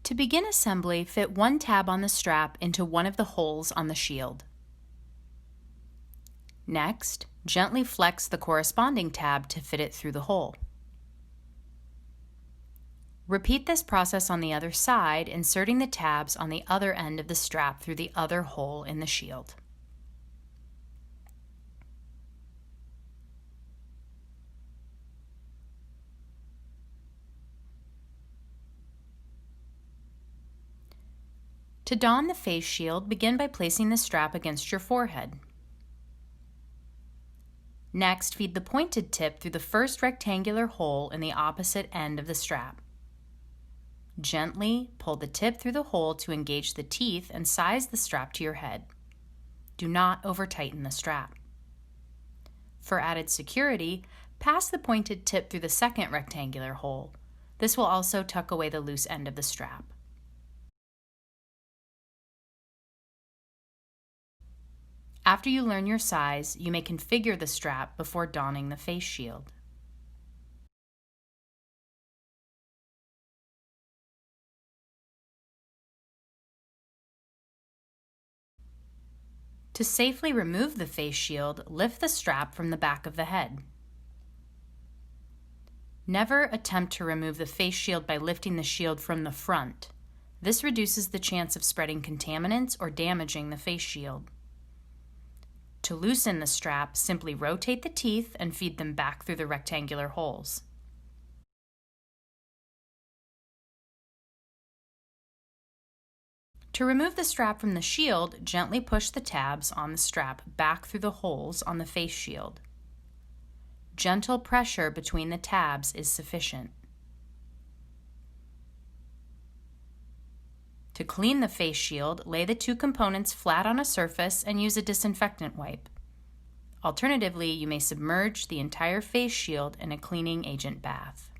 To begin assembly, fit one tab on the strap into one of the holes on the shield. Next, gently flex the corresponding tab to fit it through the hole. Repeat this process on the other side, inserting the tabs on the other end of the strap through the other hole in the shield. To don the face shield, begin by placing the strap against your forehead. Next, feed the pointed tip through the first rectangular hole in the opposite end of the strap. Gently pull the tip through the hole to engage the teeth and size the strap to your head. Do not over-tighten the strap. For added security, pass the pointed tip through the second rectangular hole. This will also tuck away the loose end of the strap. After you learn your size, you may configure the strap before donning the face shield. To safely remove the face shield, lift the strap from the back of the head. Never attempt to remove the face shield by lifting the shield from the front. This reduces the chance of spreading contaminants or damaging the face shield. To loosen the strap, simply rotate the teeth and feed them back through the rectangular holes. To remove the strap from the shield, gently push the tabs on the strap back through the holes on the face shield. Gentle pressure between the tabs is sufficient. To clean the face shield, lay the two components flat on a surface and use a disinfectant wipe. Alternatively, you may submerge the entire face shield in a cleaning agent bath.